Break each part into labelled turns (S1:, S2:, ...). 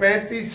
S1: 35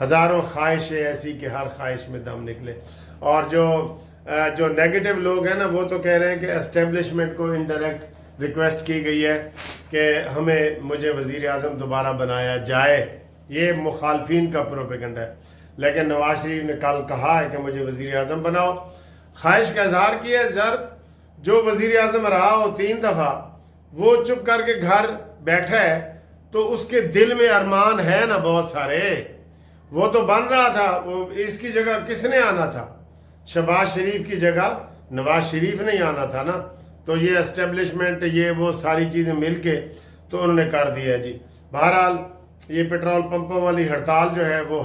S1: ہزاروں خواہشیں ایسی کہ ہر خواہش میں دم نکلے. اور جو نیگیٹو لوگ ہیں نا وہ تو کہہ رہے ہیں کہ اسٹیبلشمنٹ کو انڈائریکٹ ریکویسٹ کی گئی ہے کہ مجھے وزیر اعظم دوبارہ بنایا جائے. یہ مخالفین کا پروپیگنڈا ہے. لیکن نواز شریف نے کل کہا ہے کہ مجھے وزیر اعظم بناؤ. خواہش کا اظہار کیا ہے. سر جو وزیر اعظم رہا ہو 3 دفعہ وہ چپ کر کے گھر بیٹھا ہے تو اس کے دل میں ارمان ہے نا بہت سارے. وہ تو بن رہا تھا. وہ اس کی جگہ کس نے آنا تھا؟ شہباز شریف کی جگہ نواز شریف نے ہی آنا تھا نا. تو یہ اسٹیبلشمنٹ یہ وہ ساری چیزیں مل کے تو انہوں نے کر دیا جی. بہرحال یہ پٹرول پمپوں والی ہڑتال جو ہے وہ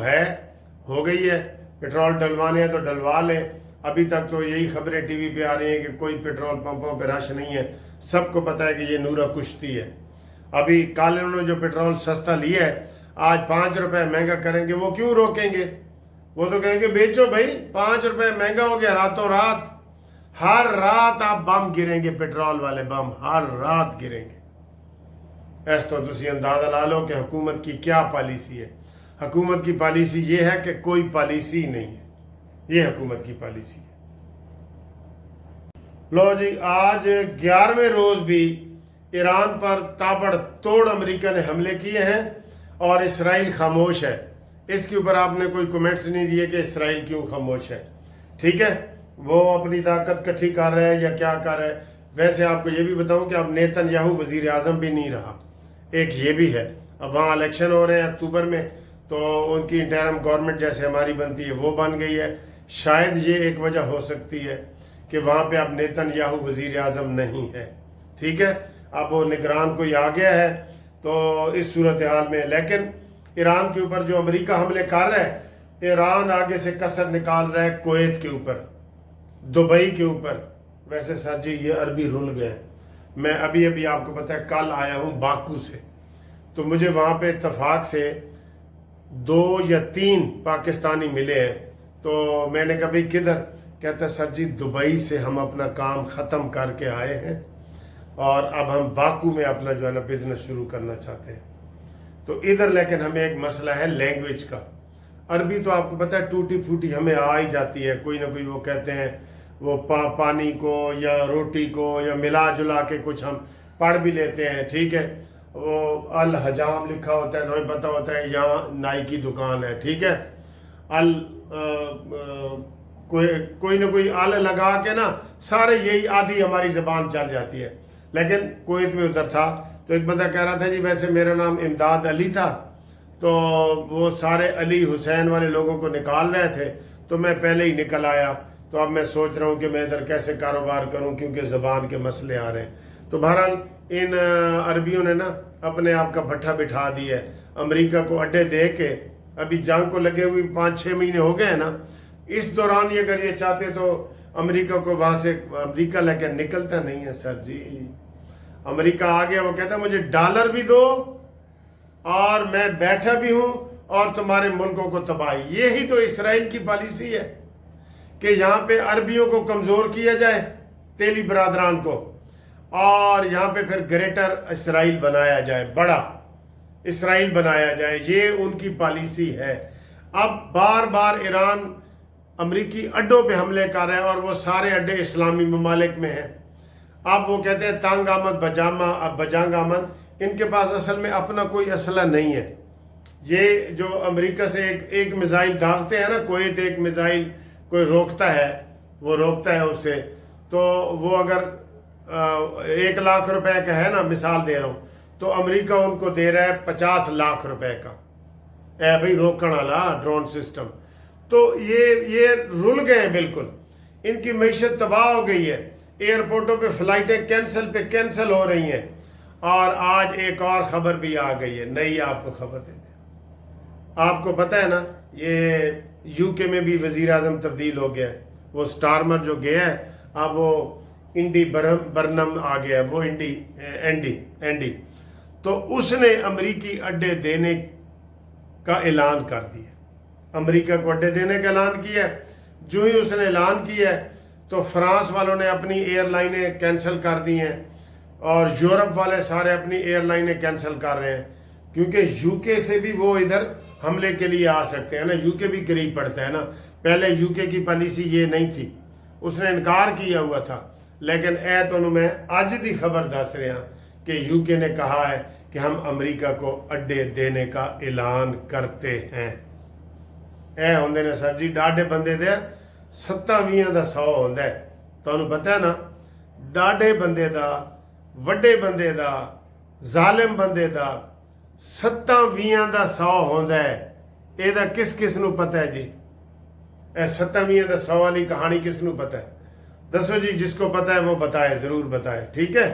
S1: ہو گئی ہے. پٹرول ڈلوانے ہیں تو ڈلوا لیں. ابھی تک تو یہی خبریں ٹی وی پہ آ رہی ہیں کہ کوئی پٹرول پمپوں پہ رش نہیں ہے. سب کو پتہ ہے کہ یہ نورہ کشتی ہے. ابھی کل انہوں نے جو پٹرول سستا لیا ہے آج 5 روپے مہنگا کریں گے. وہ کیوں روکیں گے؟ وہ تو کہیں گے بیچو بھائی. 5 روپے مہنگا ہو گیا راتوں رات. ہر رات آپ بم گریں گے. پٹرول والے بم ہر رات گریں گے. ایس تو تسی اندازہ لا لو کہ حکومت کی کیا پالیسی ہے. حکومت کی پالیسی یہ ہے کہ کوئی پالیسی نہیں ہے. یہ حکومت کی پالیسی ہے. لو جی آج 11ویں روز بھی ایران پر تابڑ توڑ امریکہ نے حملے کیے ہیں اور اسرائیل خاموش ہے. اس کے اوپر آپ نے کوئی کومنٹس نہیں دیے کہ اسرائیل کیوں خاموش ہے. ٹھیک ہے وہ اپنی طاقت کٹھی کر رہا ہے یا کیا کر رہا ہے. ویسے آپ کو یہ بھی بتاؤں کہ اب نیتن یاہو وزیر اعظم بھی نہیں رہا. ایک یہ بھی ہے. اب وہاں الیکشن ہو رہے ہیں اکتوبر میں تو ان کی انٹرم گورنمنٹ جیسے ہماری بنتی ہے وہ بن گئی ہے. شاید یہ ایک وجہ ہو سکتی ہے کہ وہاں پہ اب نیتن یاہو وزیر اعظم نہیں ہے. ٹھیک ہے اب وہ نگران کوئی آ گیا ہے تو اس صورتحال میں. لیکن ایران کے اوپر جو امریکہ حملے کر رہا ہے ایران آگے سے کسر نکال رہا ہے کویت کے اوپر دبئی کے اوپر. ویسے سر جی یہ عربی رول گئے ہیں. میں ابھی آپ کو پتہ ہے کل آیا ہوں باکو سے تو مجھے وہاں پہ اتفاق سے 2 یا 3 پاکستانی ملے ہیں. تو میں نے کہا بھئی کدھر؟ کہتا ہے سر جی دبئی سے ہم اپنا کام ختم کر کے آئے ہیں اور اب ہم باکو میں اپنا جو ہے نا بزنس شروع کرنا چاہتے ہیں. تو ادھر لیکن ہمیں ایک مسئلہ ہے لینگویج کا. عربی تو آپ کو پتہ ہے ٹوٹی پھوٹی ہمیں آ ہی جاتی ہے. کوئی نہ کوئی وہ کہتے ہیں وہ پانی کو یا روٹی کو یا ملا جلا کے کچھ ہم پڑھ بھی لیتے ہیں. ٹھیک ہے وہ الحجام لکھا ہوتا ہے تو ہمیں پتہ ہوتا ہے یہاں نائی کی دکان ہے. ٹھیک ہے کوئی نہ کوئی آل لگا کے نا سارے یہی آدھی ہماری زبان چل جاتی ہے. لیکن کویت میں ادھر تھا تو ایک بندہ کہہ رہا تھا جی ویسے میرا نام امداد علی تھا تو وہ سارے علی حسین والے لوگوں کو نکال رہے تھے تو میں پہلے ہی نکل آیا. تو اب میں سوچ رہا ہوں کہ میں ادھر کیسے کاروبار کروں کیونکہ زبان کے مسئلے آ رہے ہیں. تو بہرحال ان عربیوں نے نا اپنے آپ کا بھٹا بٹھا دیا ہے. امریکہ کو اڈے دے کے ابھی جنگ کو لگے ہوئی 5-6 مہینے ہو گئے ہیں نا. اس دوران یہ اگر یہ چاہتے تو امریکہ کو وہاں سے امریکہ لیکن نکلتا نہیں ہے سر جی. امریکہ آ گیا وہ کہتا ہے مجھے ڈالر بھی دو اور میں بیٹھا بھی ہوں اور تمہارے ملکوں کو تباہی. یہی تو اسرائیل کی پالیسی ہے کہ یہاں پہ عربیوں کو کمزور کیا جائے تیلی برادران کو اور یہاں پہ پھر گریٹر اسرائیل بنایا جائے بڑا اسرائیل بنایا جائے. یہ ان کی پالیسی ہے. اب بار بار ایران امریکی اڈوں پہ حملے کر رہے ہیں اور وہ سارے اڈے اسلامی ممالک میں ہیں. اب وہ کہتے ہیں تانگ آمد بجانگ آمد. ان کے پاس اصل میں اپنا کوئی اسلحہ نہیں ہے. یہ جو امریکہ سے ایک میزائل داغتے ہیں نا کویت ایک میزائل کوئی روکتا ہے وہ روکتا ہے اس سے تو وہ اگر 1 لاکھ روپے کا ہے نا مثال دے رہا ہوں تو امریکہ ان کو دے رہا ہے 50 لاکھ روپے کا. اے بھائی روکن والا ڈرون سسٹم. تو یہ رل گئے ہیں بالکل. ان کی معیشت تباہ ہو گئی ہے. ایئرپورٹوں پہ فلائٹیں کینسل ہو رہی ہیں. اور آج ایک اور خبر بھی آ گئی ہے نئی آپ کو خبر دے دیں. آپ کو پتہ ہے نا یہ یو کے میں بھی وزیر اعظم تبدیل ہو گیا ہے. وہ سٹارمر جو گیا ہے اب وہ انڈی برنم آ گیا ہے. وہ اینڈی تو اس نے امریکی اڈے دینے کا اعلان کر دیا. امریکہ کو اڈے دینے کا اعلان کیا. جو ہی اس نے اعلان کیا ہے تو فرانس والوں نے اپنی ایئر لائنیں کینسل کر دی ہیں اور یورپ والے سارے اپنی ایئر لائنیں کینسل کر رہے ہیں کیونکہ یو کے سے بھی وہ ادھر حملے کے لیے آ سکتے ہیں نا. یو کے بھی قریب پڑتا ہے نا. پہلے یو کے کی پالیسی یہ نہیں تھی, اس نے انکار کیا ہوا تھا, لیکن تمہیں میں اج دی خبر دس رہا کہ یو کے نے کہا ہے کہ ہم امریکہ کو اڈے دینے کا اعلان کرتے ہیں. ہوندے نے سر جی ڈاڈے بندے دے 27 دا 100 ہوندا ہے. تمہیں پتہ ہے نا, ڈاڈے بندے دا, وڈے بندے دا, ظالم بندے دا 27 دا 100 ہوندا ہے. یہ دا کس نو پتہ ہے جی؟ 27 دا 100 والی کہانی کس نو پتہ ہے؟ دسو جی, جس کو پتہ ہے وہ بتائے, ضرور بتائے. ٹھیک ہے,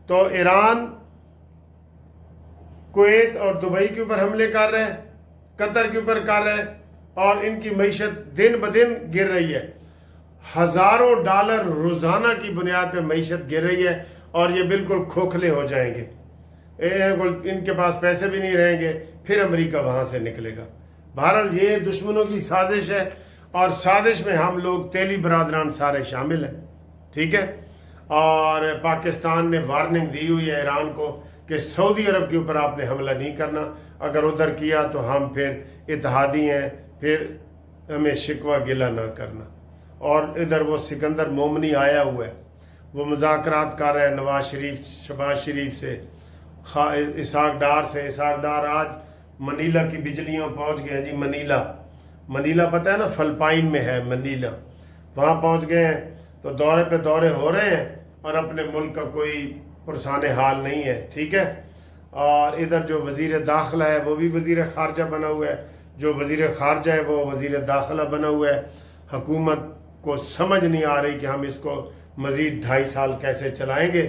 S1: تو ایران کویت اور دبئی کے اوپر حملے کر رہے ہیں, قطر کے اوپر کر رہے ہیں, اور ان کی معیشت دن بدن گر رہی ہے. ہزاروں ڈالر روزانہ کی بنیاد پہ معیشت گر رہی ہے, اور یہ بالکل کھوکھلے ہو جائیں گے. ان کے پاس پیسے بھی نہیں رہیں گے, پھر امریکہ وہاں سے نکلے گا. بہرحال یہ دشمنوں کی سازش ہے, اور سازش میں ہم لوگ تیلی برادران سارے شامل ہیں. ٹھیک ہے, اور پاکستان نے وارننگ دی ہوئی ہے ایران کو کہ سعودی عرب کے اوپر آپ نے حملہ نہیں کرنا. اگر ادھر کیا تو ہم پھر اتحادی ہیں, پھر ہمیں شکوہ گلہ نہ کرنا. اور ادھر وہ سکندر مومنی آیا ہوا ہے, وہ مذاکرات کر رہے ہیں نواز شریف, شہباز شریف سے, اسحاق ڈار سے. اسحاق ڈار آج منیلا کی بجلیوں پہنچ گئے جی. منیلا پتہ ہے نا, فلپائن میں ہے منیلا, وہاں پہنچ گئے ہیں. تو دورے پہ دورے ہو رہے ہیں, اور اپنے ملک کا کوئی پرسان حال نہیں ہے. ٹھیک ہے, اور ادھر جو وزیر داخلہ ہے وہ بھی وزیر خارجہ بنا ہوا ہے, جو وزیر خارجہ ہے وہ وزیر داخلہ بنا ہوا ہے. حکومت کو سمجھ نہیں آ رہی کہ ہم اس کو مزید 2.5 سال کیسے چلائیں گے.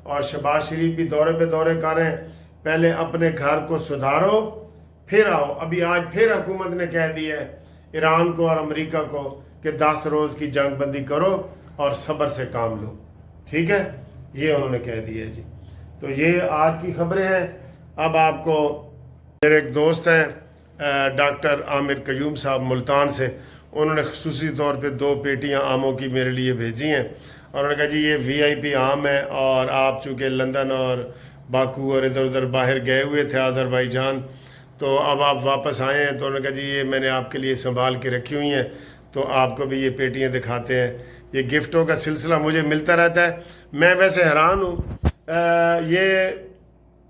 S1: اور شہباز شریف بھی دورے پہ دورے کر رہے ہیں, پہلے اپنے گھر کو سدھارو پھر آؤ. ابھی آج پھر حکومت نے کہہ دی ہے ایران کو اور امریکہ کو کہ 10 روز کی جنگ بندی کرو اور صبر سے کام لو. ٹھیک ہے, یہ انہوں نے کہہ دیا ہے جی. تو یہ آج کی خبریں ہیں. اب آپ کو میرے ایک دوست ہیں ڈاکٹر عامر قیوم صاحب ملتان سے, انہوں نے خصوصی طور پہ 2 پیٹیاں آموں کی میرے لیے بھیجی ہیں, اور انہوں نے کہا جی یہ VIP آم ہے, اور آپ چونکہ لندن اور باکو اور ادھر ادھر باہر گئے ہوئے تھے آذربائیجان, تو اب آپ واپس آئے ہیں, تو انہوں نے کہا جی یہ میں نے آپ کے لیے سنبھال کے رکھی ہوئی ہیں, تو آپ کو بھی یہ پیٹیاں دکھاتے ہیں. یہ گفٹوں کا سلسلہ مجھے ملتا رہتا ہے. میں ویسے حیران ہوں, یہ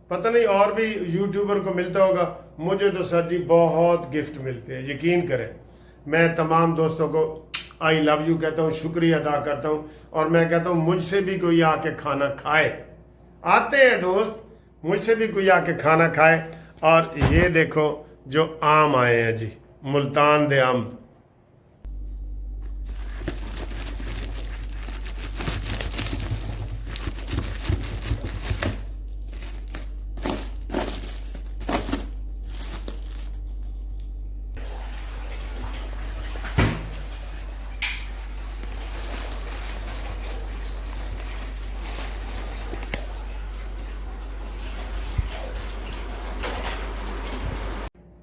S1: پتہ نہیں اور بھی یوٹیوبر کو ملتا ہوگا, مجھے تو سر جی بہت گفٹ ملتے ہیں. یقین کریں, میں تمام دوستوں کو آئی لو یو کہتا ہوں, شکریہ ادا کرتا ہوں, اور میں کہتا ہوں مجھ سے بھی کوئی آ کے کھانا کھائے. آتے ہیں دوست, مجھ سے بھی کوئی آ کے کھانا کھائے. اور یہ دیکھو جو آم آئے ہیں جی, ملتان دے آم.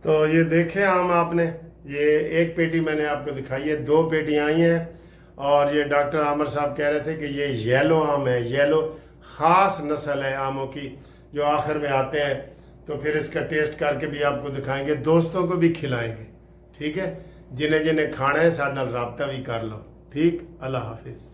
S1: تو یہ دیکھیں آم آپ نے, یہ ایک پیٹی میں نے آپ کو دکھائی ہے, 2 پیٹیاں آئی ہیں. اور یہ ڈاکٹر عامر صاحب کہہ رہے تھے کہ یہ یلو آم ہے, یلو خاص نسل ہے آموں کی جو آخر میں آتے ہیں. تو پھر اس کا ٹیسٹ کر کے بھی آپ کو دکھائیں گے, دوستوں کو بھی کھلائیں گے. ٹھیک ہے, جنہیں کھانا ہے ساتھ نال رابطہ بھی کر لو. ٹھیک, اللہ حافظ.